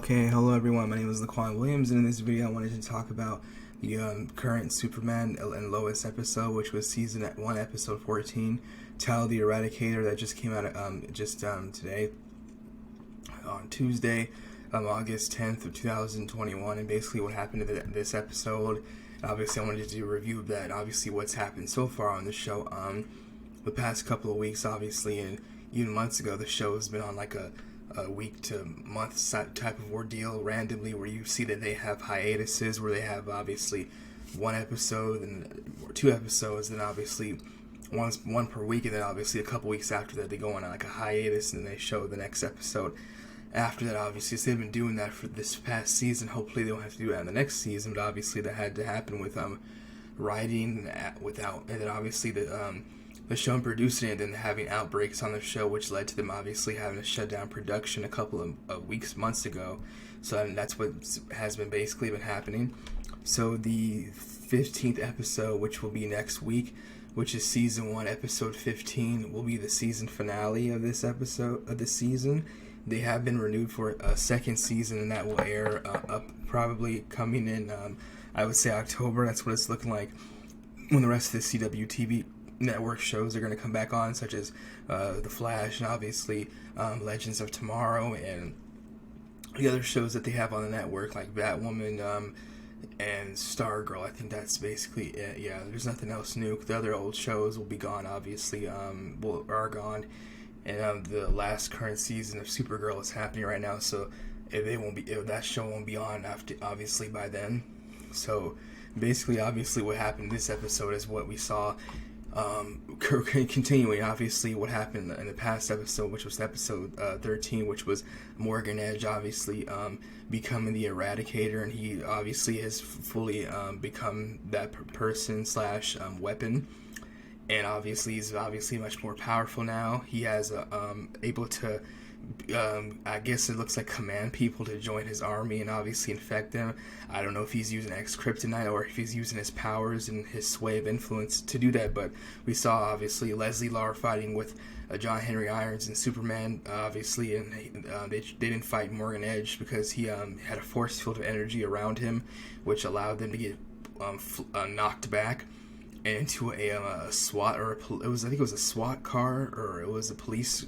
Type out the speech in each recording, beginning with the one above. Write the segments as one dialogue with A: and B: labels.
A: Okay, hello everyone, my name is Laquan Williams, and in this video I wanted to talk about the current Superman and Lois episode, which was season 1, episode 14, Tyler the Eradicator, that just came out today, on Tuesday, August 10th of 2021, and basically what happened to this episode. Obviously I wanted to do a review of that, obviously what's happened so far on the show. The past couple of weeks, obviously, and even months ago, the show has been on like a week to month type of ordeal randomly, where you see that they have hiatuses where they have obviously one episode or two episodes, and obviously one per week, and then obviously a couple weeks after that they go on like a hiatus and they show the next episode after that. Obviously, so they've been doing that for this past season. Hopefully they don't have to do that in the next season, but obviously that had to happen with writing without, and then obviously the show and producing it, and then having outbreaks on the show, which led to them obviously having to shut down production a couple of months ago. So that's what has basically been happening. So the 15th episode, which will be next week, which is season 1, episode 15, will be the season finale of this season. They have been renewed for a second season, and that will air up probably coming in, I would say October. That's what it's looking like, when the rest of the CW TV network shows are going to come back on, such as The Flash and obviously Legends of Tomorrow, and the other shows that they have on the network like Batwoman and Stargirl. I think that's basically it. Yeah, there's nothing else new. The other old shows will be gone, obviously, are gone, and the last current season of Supergirl is happening right now, so that show won't be on after, obviously, by then. So basically, obviously, what happened this episode is what we saw. Continuing obviously what happened in the past episode, which was episode 13, which was Morgan Edge obviously becoming the Eradicator, and he obviously has fully become that person slash weapon, and obviously he's obviously much more powerful now. He has able to I guess it looks like command people to join his army and obviously infect them. I don't know if he's using X-Kryptonite or if he's using his powers and his sway of influence to do that, but we saw obviously Leslie Lar fighting with John Henry Irons and Superman, obviously, and they didn't fight Morgan Edge because he had a force field of energy around him, which allowed them to get knocked back into a SWAT, or I think it was a SWAT car, or it was a police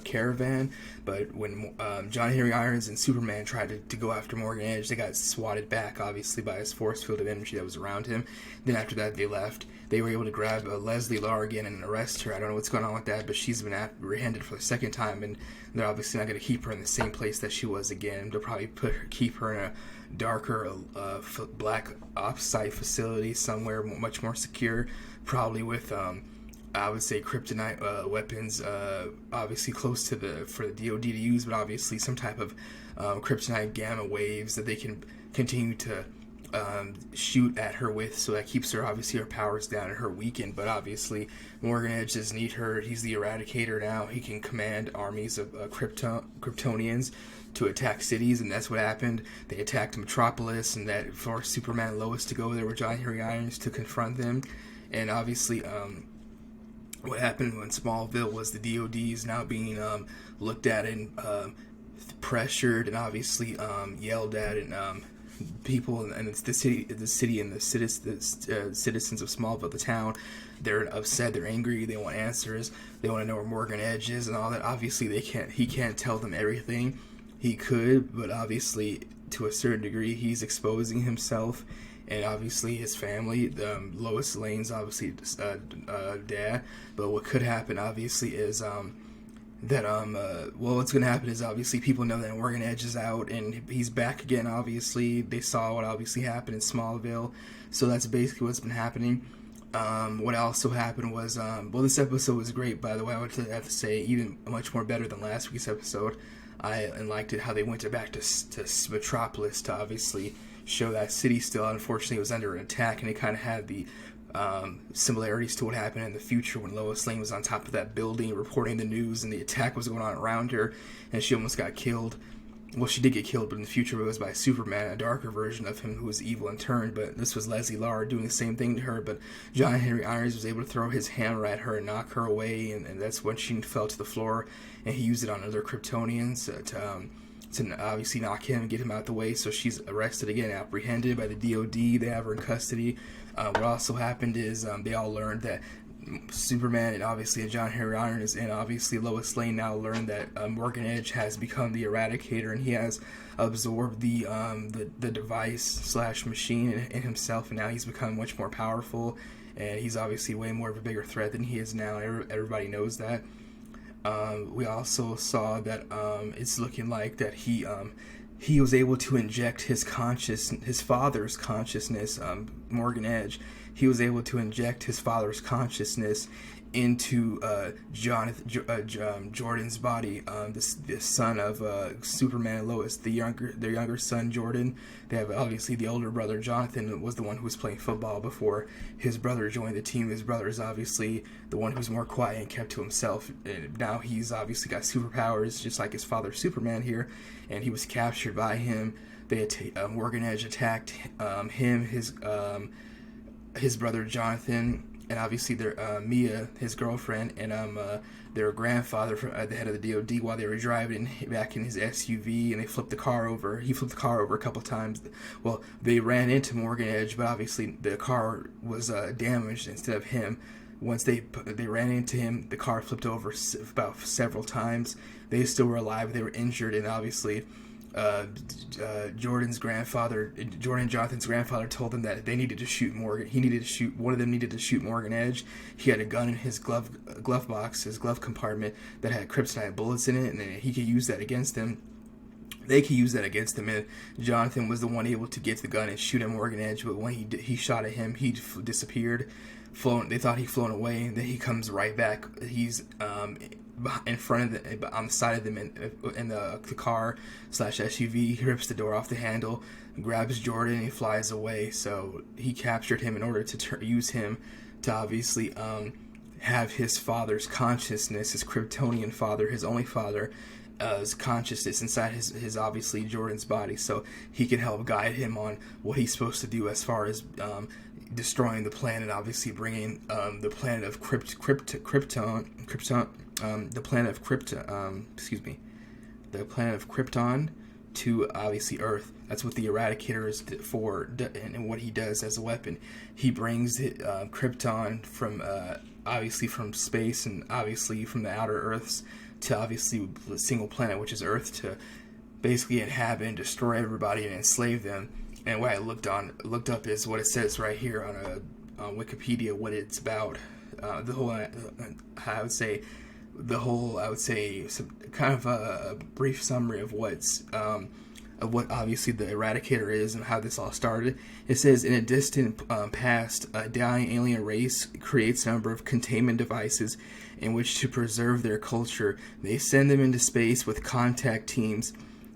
A: caravan. But when John Henry Irons and Superman tried to go after Morgan Edge, they got swatted back, obviously, by his force field of energy that was around him. Then after that, they left. They were able to grab Leslie Lar again and arrest her. I don't know what's going on with that, but she's been apprehended for the second time, and they're obviously not going to keep her in the same place that she was again. They'll probably keep her in a darker black ops site facility somewhere much more secure, probably with I would say kryptonite weapons, obviously close to for the DoD to use, but obviously some type of kryptonite gamma waves that they can continue to shoot at her with, so that keeps her, obviously, her powers down and her weakened. But obviously Morgan Edge doesn't need her. He's the Eradicator now. He can command armies of Kryptonians to attack cities, and that's what happened. They attacked Metropolis, and that forced Superman and Lois to go there with John Henry Irons to confront them. And obviously what happened when Smallville was the DoD is now being looked at and pressured and obviously yelled at, and people, and it's the city and the citizens of Smallville, the town, they're upset, they're angry, they want answers, they want to know where Morgan Edge is and all that. Obviously he can't tell them everything. He could, but obviously to a certain degree he's exposing himself and obviously his family, Lois Lane's obviously dad. But what could happen obviously is what's going to happen is obviously people know that Morgan Edge is out and he's back again. Obviously they saw what obviously happened in Smallville, so that's basically what's been happening. What also happened was this episode was great, by the way. I would have to say even much more better than last week's episode. I liked it how they went back to Metropolis to obviously show that city still, unfortunately, was under attack, and it kind of had the similarities to what happened in the future when Lois Lane was on top of that building reporting the news, and the attack was going on around her, and she almost got killed. Well, she did get killed, but in the future it was by Superman, a darker version of him who was evil in turn. But this was Leslie Lar doing the same thing to her, but John Henry Irons was able to throw his hammer at her and knock her away, and that's when she fell to the floor, and he used it on other Kryptonians to to obviously knock him and get him out the way. So she's arrested again, apprehended by the DOD. They have her in custody. What also happened is they all learned that Superman and obviously John Henry Irons and obviously Lois Lane now learned that Morgan Edge has become the Eradicator, and he has absorbed the device slash machine in himself, and now he's become much more powerful, and he's obviously way more of a bigger threat than he is now. Everybody knows that. We also saw that it's looking like that he was able to inject his father's consciousness, Morgan Edge. He was able to inject his father's consciousness into Jordan's body, the son of Superman and Lois, their younger son Jordan. They have obviously the older brother Jonathan was the one who was playing football before his brother joined the team. His brother is obviously the one who's more quiet and kept to himself. And now he's obviously got superpowers, just like his father Superman here. And he was captured by him. Morgan Edge attacked him, his brother Jonathan, and obviously their Mia, his girlfriend, and their grandfather from the head of the DOD while they were driving back in his SUV, and they flipped the car over. He flipped the car over a couple times. Well, they ran into Morgan Edge, but obviously the car was damaged instead of him. Once they ran into him, the car flipped over about several times. They still were alive. They were injured, and obviously Jordan Jonathan's grandfather told them that they needed to shoot Morgan. One of them needed to shoot Morgan Edge. He had a gun in his glove box, his glove compartment, that had kryptonite bullets in it, and he could use that against them. They could use that against them, and Jonathan was the one able to get the gun and shoot at Morgan Edge, but when he shot at him, he disappeared. They thought he'd flown away, and then he comes right back. He's in front of on the side of them in the car slash SUV. He rips the door off the handle, grabs Jordan, and he flies away. So he captured him in order to use him to obviously have his father's consciousness, his Kryptonian father, his only father, his consciousness inside his obviously Jordan's body, so he can help guide him on what he's supposed to do as far as destroying the planet, obviously bringing the planet of the planet of Krypton to obviously Earth. That's what the Eradicator is for, and what he does as a weapon. He brings Krypton from obviously from space and obviously from the outer Earths to obviously the single planet, which is Earth, to basically inhabit and destroy everybody and enslave them. And what I looked up is what it says right here on Wikipedia, what it's about. I would say some kind of a brief summary of what obviously the Eradicator is and how this all started. It says, in a distant past, a dying alien race creates a number of containment devices in which to preserve their culture. They send them into space with contact teams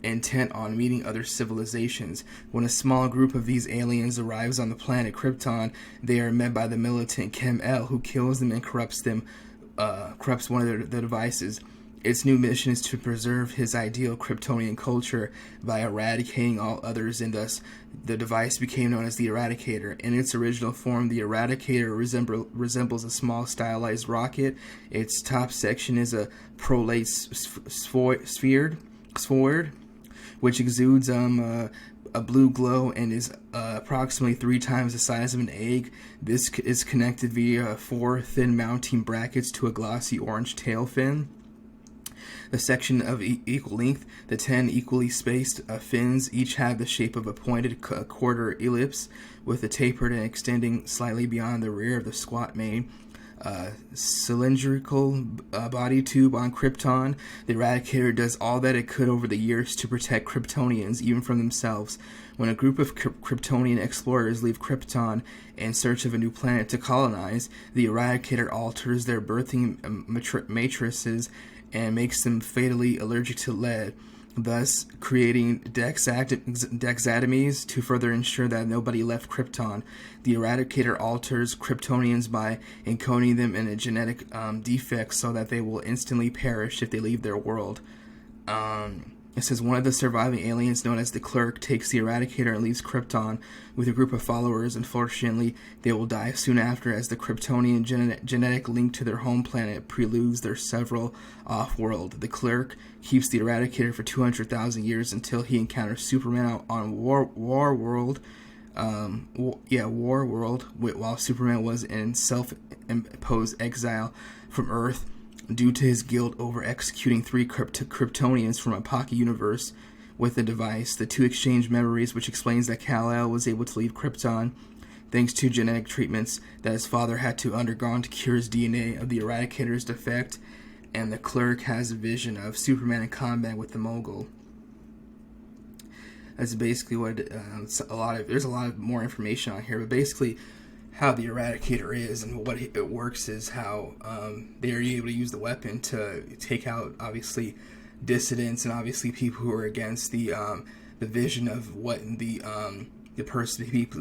A: intent on meeting other civilizations. When a small group of these aliens arrives on the planet Krypton, they are met by the militant Chem-El, who kills them and corrupts one of their devices. Its new mission is to preserve his ideal Kryptonian culture by eradicating all others, and thus the device became known as the Eradicator. In its original form, the Eradicator resembles a small stylized rocket. Its top section is a prolate sphere, which exudes a blue glow and is approximately 3 times the size of an egg. This is connected via 4 thin mounting brackets to a glossy orange tail fin. The section of equal length, the 10 equally spaced fins, each have the shape of a pointed quarter ellipse, with a tapered and extending slightly beyond the rear of the squat main. Cylindrical body tube on Krypton. The Eradicator does all that it could over the years to protect Kryptonians, even from themselves. When a group of Kryptonian explorers leave Krypton in search of a new planet to colonize, the Eradicator alters their birthing matrices and makes them fatally allergic to lead, thus creating dexatomies to further ensure that nobody left Krypton. The Eradicator alters Kryptonians by encoding them in a genetic defect so that they will instantly perish if they leave their world. It says one of the surviving aliens, known as the Clerk, takes the Eradicator and leaves Krypton with a group of followers. Unfortunately, they will die soon after, as the Kryptonian genetic link to their home planet preludes their several off-world. The Clerk keeps the Eradicator for 200,000 years until he encounters Superman on War World. War World, while Superman was in self-imposed exile from Earth due to his guilt over executing 3 Kryptonians from a pocket universe with the device. The two exchange memories, which explains that Kal-El was able to leave Krypton thanks to genetic treatments that his father had to undergo to cure his DNA of the Eradicator's defect. And the Clerk has a vision of Superman in combat with the Mogul. That's basically what there's a lot of more information on here, but basically how the Eradicator is and what it works is how they are able to use the weapon to take out, obviously, dissidents and obviously people who are against the vision of what the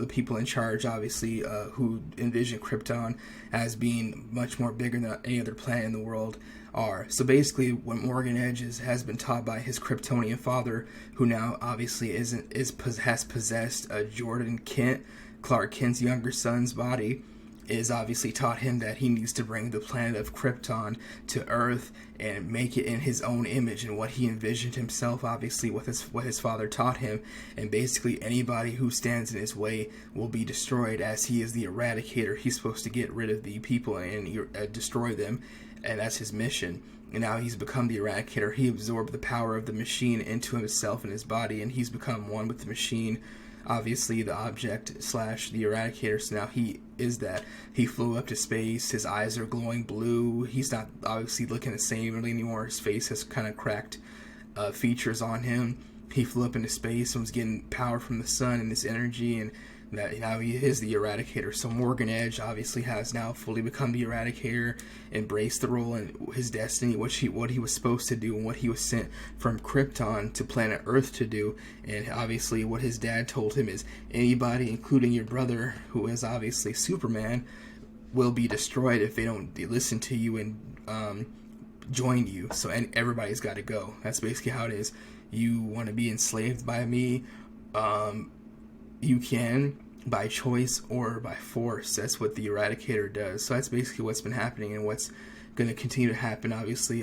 A: people in charge, obviously, who envision Krypton as being much more bigger than any other planet in the world are. So basically, what Morgan Edge has been taught by his Kryptonian father, who now obviously has possessed Jordan Kent, Clark Kent's younger son's body, is obviously taught him that he needs to bring the planet of Krypton to Earth and make it in his own image and what he envisioned himself, obviously, what his father taught him. And basically anybody who stands in his way will be destroyed, as he is the Eradicator. He's supposed to get rid of the people and destroy them, and that's his mission. And now he's become the Eradicator. He absorbed the power of the machine into himself and his body, and he's become one with the machine. Obviously, the object / the Eradicator. So now he is that. He flew up to space. His eyes are glowing blue. He's not obviously looking the same really anymore. His face has kind of cracked features on him. He flew up into space and was getting power from the sun and this energy, and that now he is the Eradicator. So Morgan Edge obviously has now fully become the Eradicator, embraced the role and his destiny, what he was supposed to do, and what he was sent from Krypton to planet Earth to do. And obviously what his dad told him is anybody, including your brother, who is obviously Superman, will be destroyed if they don't listen to you and join you. So everybody's got to go. That's basically how it is. You want to be enslaved by me, you can, by choice or by force. That's what the Eradicator does. So that's basically what's been happening and what's going to continue to happen, obviously,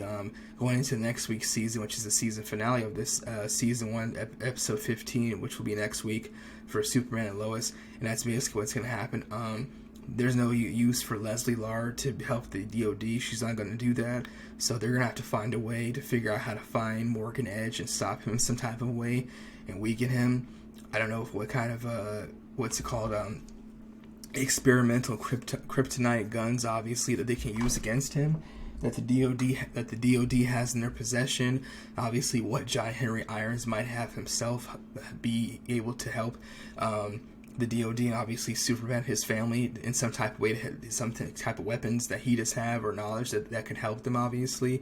A: going into next week's season, which is the season finale of this season 1, episode 15, which will be next week for Superman and Lois. And that's basically what's going to happen. There's no use for Leslie Lar to help the DOD. She's not going to do that. So they're going to have to find a way to figure out how to find Morgan Edge and stop him in some type of way and weaken him. I don't know what kind of, experimental kryptonite guns, obviously, that they can use against him, that the DOD has in their possession. Obviously, what John Henry Irons might have himself be able to help the DOD, and obviously Superman, his family, in some type of way, some type of weapons that he does have or knowledge that can help them, obviously,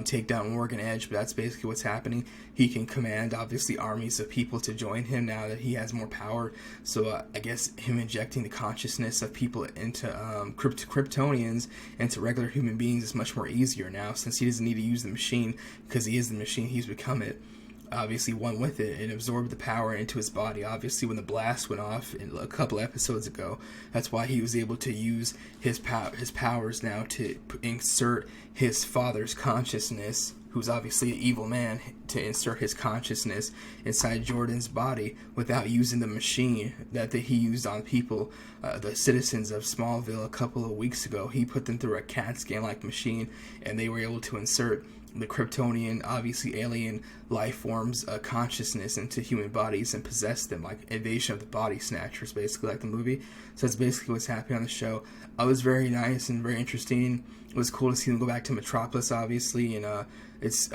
A: take down Morgan Edge. But that's basically what's happening. He can command, obviously, armies of people to join him now that he has more power. So I guess him injecting the consciousness of people into Kryptonians, into regular human beings, is much more easier now, since he doesn't need to use the machine, because he is the machine. He's become it. Obviously one with it and absorbed the power into his body. Obviously when the blast went off a couple episodes ago, that's why he was able to use his powers now to insert his father's consciousness, who's obviously an evil man, to insert his consciousness inside Jordan's body without using the machine that he used on people, the citizens of Smallville a couple of weeks ago. He put them through a CAT scan like machine, and they were able to insert the Kryptonian, obviously alien life forms, consciousness into human bodies and possess them, like Invasion of the Body Snatchers, basically, like the movie. So that's basically what's happening on the show. It was very nice and very interesting. It was cool to see them go back to Metropolis, obviously, and it's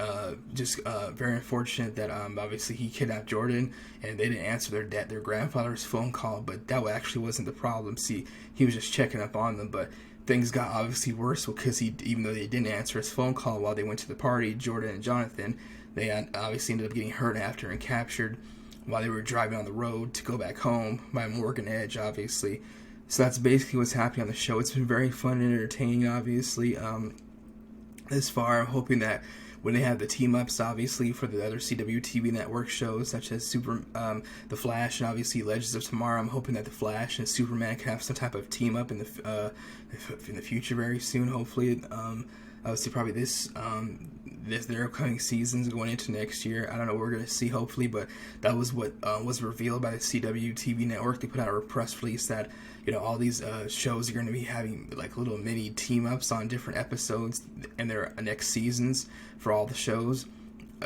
A: just very unfortunate that obviously he kidnapped Jordan and they didn't answer their grandfather's phone call, but that actually wasn't the problem. See, he was just checking up on them, but things got obviously worse because even though they didn't answer his phone call while they went to the party, Jordan and Jonathan, they obviously ended up getting hurt after and captured while they were driving on the road to go back home by Morgan Edge, obviously. So that's basically what's happening on the show. It's been very fun and entertaining, obviously. This far, I'm hoping that when they have the team ups, obviously for the other CW TV network shows such as The Flash, and obviously Legends of Tomorrow. I'm hoping that The Flash and Superman can have some type of team up in the future very soon. Hopefully, obviously probably their upcoming seasons going into next year. I don't know what we're going to see, hopefully, but that was what was revealed by the CW TV network. They put out a press release that, all these shows are going to be having like little mini team ups on different episodes in their next seasons for all the shows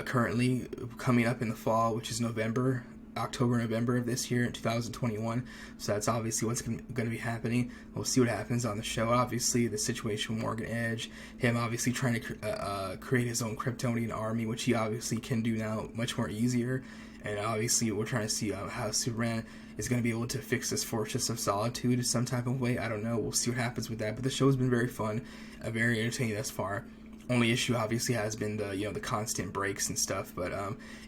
A: currently coming up in the fall, which is October, November of this year in 2021. So that's obviously what's going to be happening. We'll see what happens on the show. Obviously, the situation with Morgan Edge, him obviously trying to create his own Kryptonian army, which he obviously can do now much more easier. And obviously, we're trying to see how Superman is going to be able to fix this Fortress of Solitude in some type of way. I don't know. We'll see what happens with that. But the show's been very fun, very entertaining thus far. Only issue obviously has been the constant breaks and stuff, but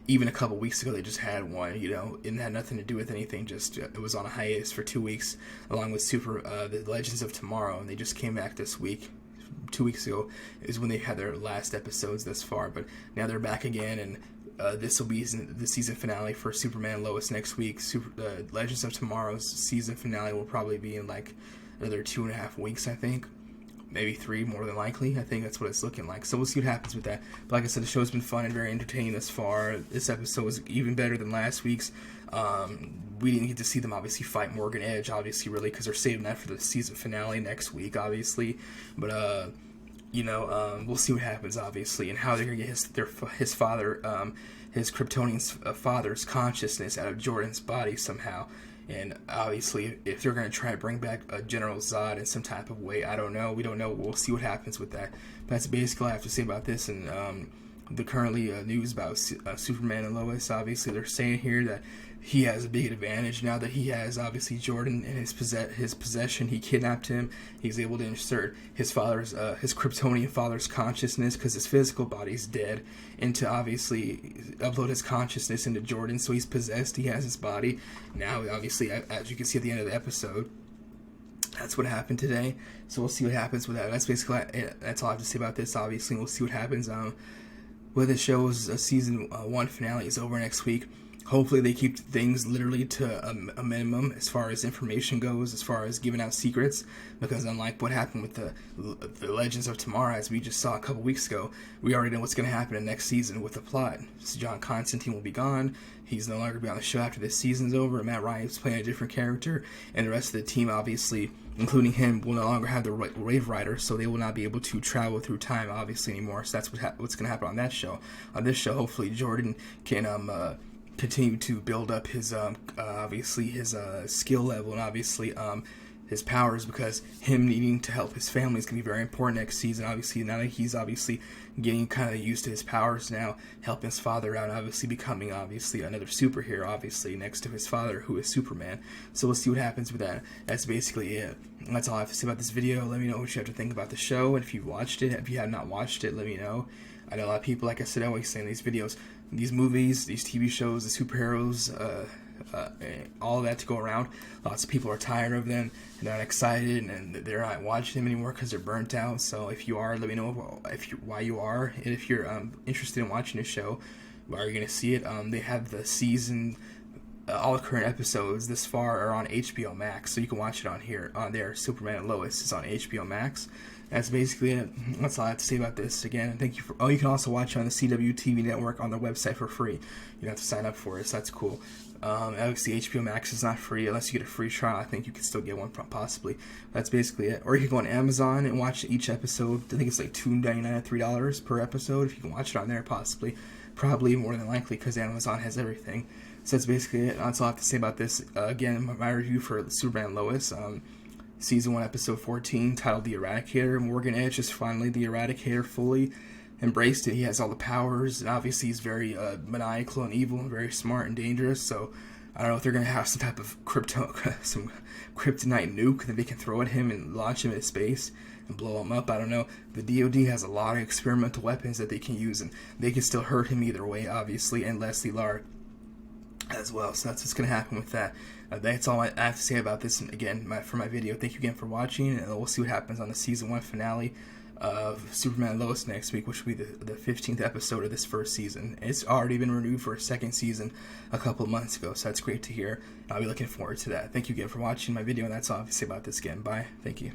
A: even a couple weeks ago they just had one, it had nothing to do with anything, just it was on a hiatus for 2 weeks along with the Legends of Tomorrow, and they just came back this week. 2 weeks ago is when they had their last episodes thus far, but now they're back again, and this will be the season finale for Superman&Lois next week. Legends of Tomorrow's season finale will probably be in like another 2.5 weeks, I think. Maybe 3, more than likely. I think that's what it's looking like. So we'll see what happens with that. But like I said, the show's been fun and very entertaining thus far. This episode was even better than last week's. We didn't get to see them obviously fight Morgan Edge, obviously, really, because they're saving that for the season finale next week, obviously. But we'll see what happens, obviously, and how they're gonna get his father, his Kryptonian father's consciousness out of Jordan's body somehow. And obviously, if they're going to try to bring back General Zod in some type of way, I don't know. We don't know. We'll see what happens with that. But that's basically all I have to say about this. And the currently news about Superman&Lois, obviously, they're saying here that he has a big advantage now that he has, obviously, Jordan in his possession. He kidnapped him. He's able to insert his Kryptonian father's consciousness, because his physical body's dead, and to obviously upload his consciousness into Jordan. So he's possessed. He has his body. Now, obviously, as you can see at the end of the episode, that's what happened today. So we'll see what happens with that. That's basically that's all I have to say about this. Obviously, we'll see what happens. With the show's season 1 finale is over next week. Hopefully they keep things literally to a minimum as far as information goes, as far as giving out secrets, because unlike what happened with the Legends of Tomorrow, as we just saw a couple weeks ago, we already know what's going to happen in next season with the plot. So John Constantine will be gone. He's no longer going to be on the show after this season's over. Matt Ryan's playing a different character, and the rest of the team, obviously, including him, will no longer have the Wave Rider, so they will not be able to travel through time, obviously, anymore. So that's what's going to happen on that show. On this show, hopefully, Jordan can continue to build up his obviously his skill level, and obviously his powers, because him needing to help his family is going to be very important next season. Obviously, now that he's obviously getting kind of used to his powers now, helping his father out, obviously becoming obviously another superhero, obviously next to his father, who is Superman. So we'll see what happens with that. That's basically it. That's all I have to say about this video. Let me know what you have to think about the show, and if you've watched it. If you have not watched it, let me know. I know a lot of people, like I said, I always say in these videos, these movies, these TV shows, the superheroes, all of that to go around. Lots of people are tired of them and they're not excited, and they're not watching them anymore because they're burnt out. So if you are, let me know why you are, and if you're interested in watching the show, where are you going to see it? They have the season, all the current episodes this far are on HBO Max, so you can watch it on there. Superman&Lois is on HBO Max. That's basically it. That's all I have to say about this. Again, thank you for. Oh, you can also watch it on the CW TV network on their website for free. You don't have to sign up for it, so that's cool. Obviously, HBO Max is not free unless you get a free trial. I think you can still get one, possibly. That's basically it. Or you can go on Amazon and watch each episode. I think it's like $2.99 or $3 per episode. If you can watch it on there, possibly, probably more than likely, because Amazon has everything. So that's basically it. That's all I have to say about this. Again, my review for Superman&Lois. Season 1, Episode 14, titled The Eradicator. Morgan Edge is finally the Eradicator, fully embraced it. He has all the powers, and obviously he's very maniacal and evil and very smart and dangerous, so I don't know if they're going to have some type of some kryptonite nuke that they can throw at him and launch him into space and blow him up. I don't know. The DoD has a lot of experimental weapons that they can use, and they can still hurt him either way, obviously, and Leslie Lark as well. So that's what's going to happen with that. That's all I have to say about this. And again, for my video, thank you again for watching, and we'll see what happens on the Season 1 finale. of Superman and Lois next week, which will be the 15th episode of this first season. It's already been renewed for a second season a couple of months ago, so that's great to hear. I'll be looking forward to that. Thank you again for watching my video, and that's all I have to say about this again. Bye. Thank you.